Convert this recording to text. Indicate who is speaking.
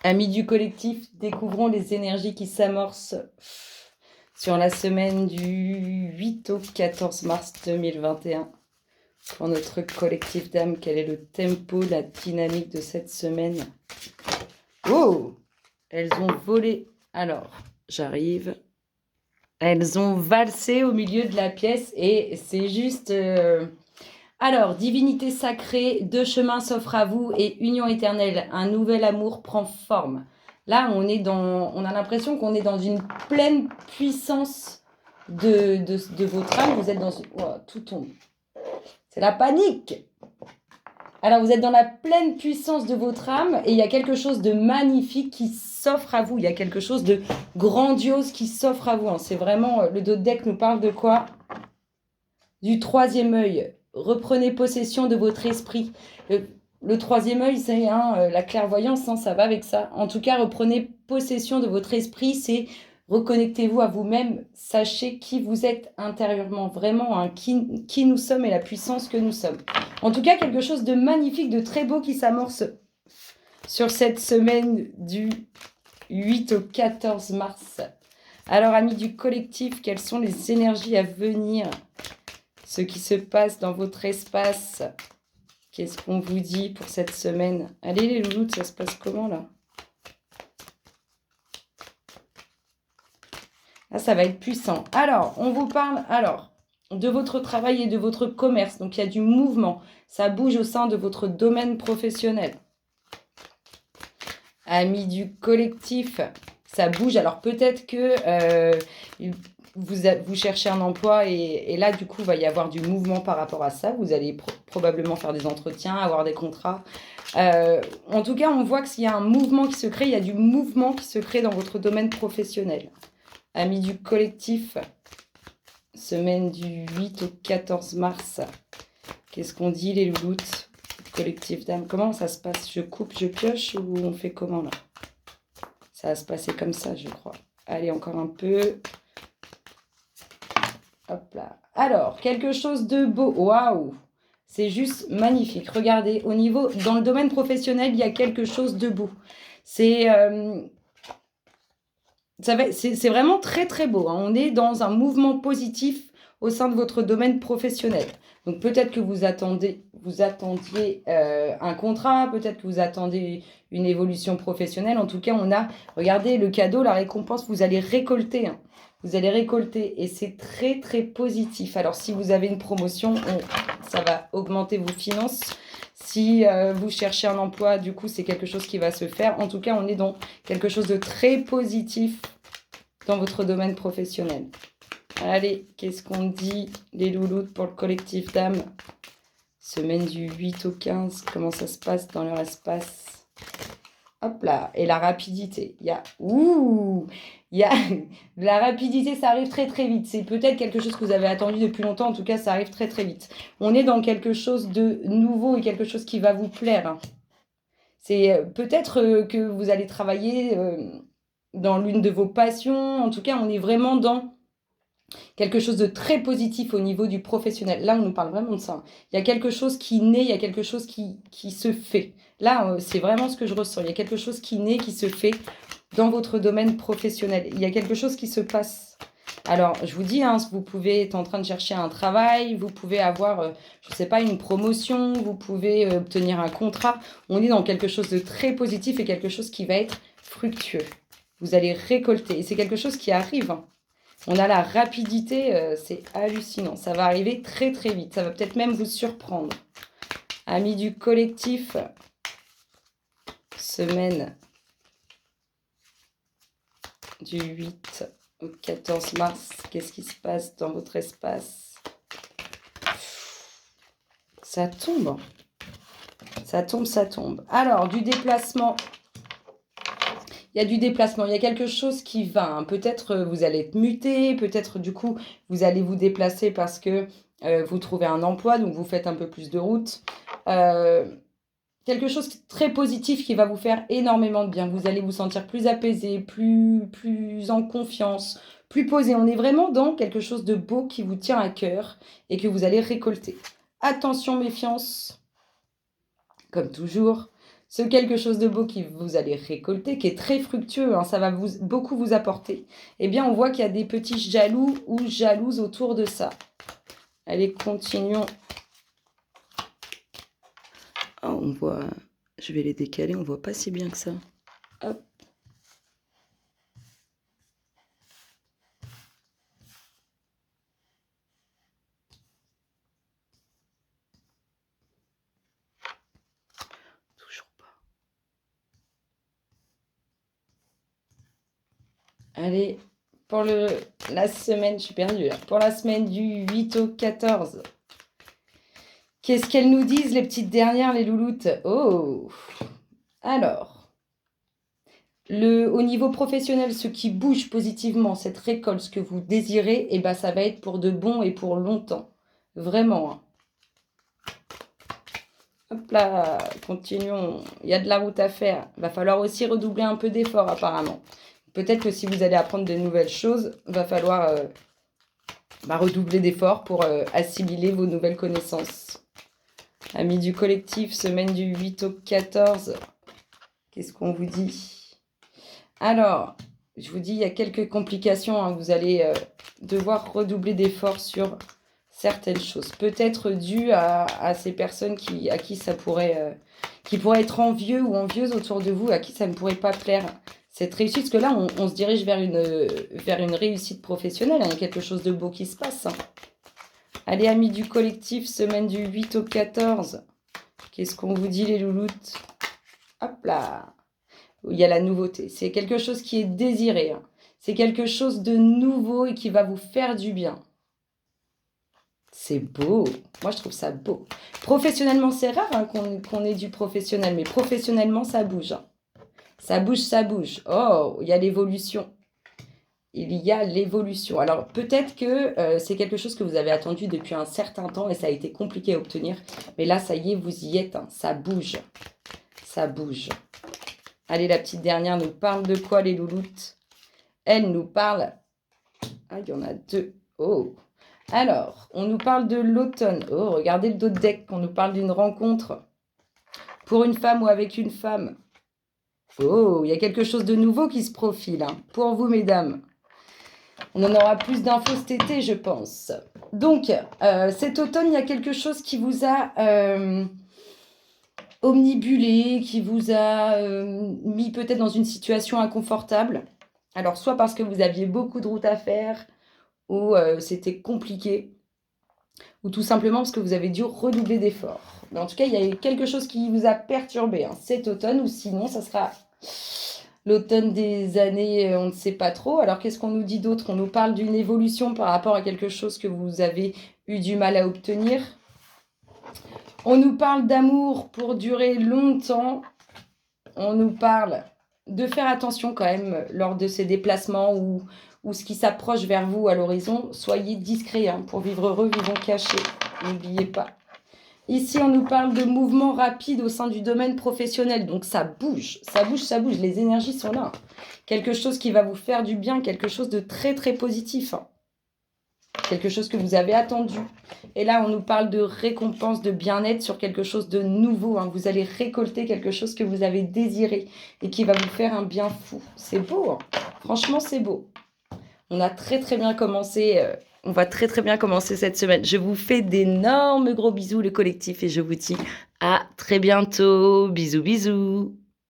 Speaker 1: Amis du collectif, découvrons les énergies qui s'amorcent sur la semaine du 8 au 14 mars 2021. Pour notre collectif d'âme, quel est le tempo, la dynamique de cette semaine? Oh! Elles ont volé. Alors, j'arrive. Elles ont valsé au milieu de la pièce et c'est juste... Alors, divinité sacrée, deux chemins s'offrent à vous et union éternelle, un nouvel amour prend forme. Là, on a l'impression qu'on est dans une pleine puissance de votre âme. Vous êtes dans... Oh, tout tombe. C'est la panique. Alors, vous êtes dans la pleine puissance de votre âme et il y a quelque chose de magnifique qui s'offre à vous. Il y a quelque chose de grandiose qui s'offre à vous. C'est vraiment... Le dos de deck nous parle de quoi? Du troisième œil. Reprenez possession de votre esprit. Le troisième œil, c'est la clairvoyance, ça va avec ça. En tout cas, reprenez possession de votre esprit, c'est reconnectez-vous à vous-même, sachez qui vous êtes intérieurement, vraiment, qui nous sommes et la puissance que nous sommes. En tout cas, quelque chose de magnifique, de très beau qui s'amorce sur cette semaine du 8 au 14 mars. Alors, amis du collectif, quelles sont les énergies à venir? Ce qui se passe dans votre espace. Qu'est-ce qu'on vous dit pour cette semaine? Allez les loulous, ça se passe comment là? Là, ça va être puissant. Alors, on vous parle de votre travail et de votre commerce. Donc, il y a du mouvement. Ça bouge au sein de votre domaine professionnel. Amis du collectif, ça bouge. Alors, peut-être que vous cherchez un emploi et là, du coup, il va y avoir du mouvement par rapport à ça. Vous allez probablement faire des entretiens, avoir des contrats. En tout cas, on voit que s'il y a un mouvement qui se crée, il y a du mouvement qui se crée dans votre domaine professionnel. Amis du collectif, semaine du 8 au 14 mars. Qu'est-ce qu'on dit les louloutes? Collectif d'âme. Comment ça se passe? Je coupe, je pioche ou on fait comment là? Ça va se passer comme ça, je crois. Allez, encore un peu. Hop là. Alors, quelque chose de beau. Waouh! C'est juste magnifique. Regardez, dans le domaine professionnel, il y a quelque chose de beau. C'est vraiment très très beau. On est dans un mouvement positif au sein de votre domaine professionnel. Donc peut-être que vous attendiez un contrat, peut-être que vous attendez une évolution professionnelle. En tout cas, regardez le cadeau, la récompense, vous allez récolter. Vous allez récolter et c'est très très positif. Alors si vous avez une promotion, ça va augmenter vos finances. Si vous cherchez un emploi, du coup, c'est quelque chose qui va se faire. En tout cas, on est dans quelque chose de très positif dans votre domaine professionnel. Allez, qu'est-ce qu'on dit, les louloutes, pour le collectif d'âme? Semaine du 8 au 15, comment ça se passe dans leur espace? Hop là, et la rapidité. Il y a la rapidité, ça arrive très très vite. C'est peut-être quelque chose que vous avez attendu depuis longtemps, en tout cas, ça arrive très très vite. On est dans quelque chose de nouveau et quelque chose qui va vous plaire. C'est peut-être que vous allez travailler dans l'une de vos passions. En tout cas, on est vraiment dans quelque chose de très positif au niveau du professionnel. Là, on nous parle vraiment de ça. Il y a quelque chose qui naît, il y a quelque chose qui se fait. Là, c'est vraiment ce que je ressens. Il y a quelque chose qui naît, qui se fait dans votre domaine professionnel. Il y a quelque chose qui se passe. Alors, je vous dis, vous pouvez être en train de chercher un travail, vous pouvez avoir, je ne sais pas, une promotion, vous pouvez obtenir un contrat. On est dans quelque chose de très positif et quelque chose qui va être fructueux. Vous allez récolter. Et c'est quelque chose qui arrive. On a la rapidité, c'est hallucinant. Ça va arriver très très vite. Ça va peut-être même vous surprendre. Amis du collectif, semaine du 8 au 14 mars. Qu'est-ce qui se passe dans votre espace? Ça tombe. Ça tombe, ça tombe. Alors, du déplacement. Il y a du déplacement, il y a quelque chose qui va. Peut-être vous allez être muté, peut-être du coup vous allez vous déplacer parce que vous trouvez un emploi, donc vous faites un peu plus de route. Quelque chose de très positif qui va vous faire énormément de bien. Vous allez vous sentir plus apaisé, plus en confiance, plus posé. On est vraiment dans quelque chose de beau qui vous tient à cœur et que vous allez récolter. Attention, méfiance, comme toujours. ce quelque chose de beau que vous allez récolter, qui est très fructueux, hein, ça va beaucoup vous apporter, eh bien, on voit qu'il y a des petits jaloux ou jalouses autour de ça. Allez, continuons. Oh, on voit... Je vais les décaler, on voit pas si bien que ça. Hop. Toujours pas. Allez, pour la semaine, je suis perdue là. Pour la semaine du 8 au 14. Qu'est-ce qu'elles nous disent, les petites dernières, les louloutes? Oh! Alors, au niveau professionnel, ce qui bouge positivement, cette récolte, ce que vous désirez, eh ben, ça va être pour de bon et pour longtemps. Vraiment. Hein. Hop là, continuons. Il y a de la route à faire. Il va falloir aussi redoubler un peu d'efforts, apparemment. Peut-être que si vous allez apprendre de nouvelles choses, il va falloir redoubler d'efforts pour assimiler vos nouvelles connaissances. Amis du collectif, semaine du 8 au 14. Qu'est-ce qu'on vous dit? Alors, je vous dis, il y a quelques complications. Hein. Vous allez devoir redoubler d'efforts sur certaines choses. Peut-être dû à ces personnes à qui ça pourrait... qui pourraient être envieux ou envieuses autour de vous, à qui ça ne pourrait pas plaire. Cette réussite, parce que là, on se dirige vers une réussite professionnelle. Hein. Il y a quelque chose de beau qui se passe. Hein. Allez, amis du collectif, semaine du 8 au 14. Qu'est-ce qu'on vous dit, les louloutes? Hop là. Il y a la nouveauté. C'est quelque chose qui est désiré. Hein. C'est quelque chose de nouveau et qui va vous faire du bien. C'est beau. Moi, je trouve ça beau. Professionnellement, c'est rare hein, qu'on ait du professionnel. Mais professionnellement, ça bouge. Hein. Ça bouge, ça bouge. Oh, il y a l'évolution. Il y a l'évolution. Alors, peut-être que c'est quelque chose que vous avez attendu depuis un certain temps et ça a été compliqué à obtenir. Mais là, ça y est, vous y êtes. Hein. Ça bouge. Ça bouge. Allez, la petite dernière nous parle de quoi, les louloutes? Elle nous parle... Ah, il y en a deux. Oh. Alors, on nous parle de l'automne. Oh, regardez le dos de deck. On nous parle d'une rencontre pour une femme ou avec une femme. Oh, il y a quelque chose de nouveau qui se profile. Hein, pour vous, mesdames. On en aura plus d'infos cet été, je pense. Donc, cet automne, il y a quelque chose qui vous a omnibulé, qui vous a mis peut-être dans une situation inconfortable. Alors, soit parce que vous aviez beaucoup de route à faire, ou c'était compliqué, ou tout simplement parce que vous avez dû redoubler d'efforts. Mais en tout cas, il y a quelque chose qui vous a perturbé hein, cet automne, ou sinon, ça sera... l'automne des années, on ne sait pas trop. Alors, qu'est-ce qu'on nous dit d'autre? On nous parle d'une évolution par rapport à quelque chose que vous avez eu du mal à obtenir. On nous parle d'amour pour durer longtemps. On nous parle de faire attention quand même lors de ces déplacements ou ce qui s'approche vers vous à l'horizon. Soyez discrets hein, pour vivre heureux, vivons cachés. N'oubliez pas. Ici, on nous parle de mouvements rapides au sein du domaine professionnel. Donc, ça bouge, ça bouge, ça bouge. Les énergies sont là. Quelque chose qui va vous faire du bien, quelque chose de très, très positif. Hein. Quelque chose que vous avez attendu. Et là, on nous parle de récompense, de bien-être sur quelque chose de nouveau. Hein. Vous allez récolter quelque chose que vous avez désiré et qui va vous faire un bien fou. C'est beau. Hein. Franchement, c'est beau. On a très, très bien commencé... On va très très bien commencer cette semaine. Je vous fais d'énormes gros bisous le collectif et je vous dis à très bientôt. Bisous bisous.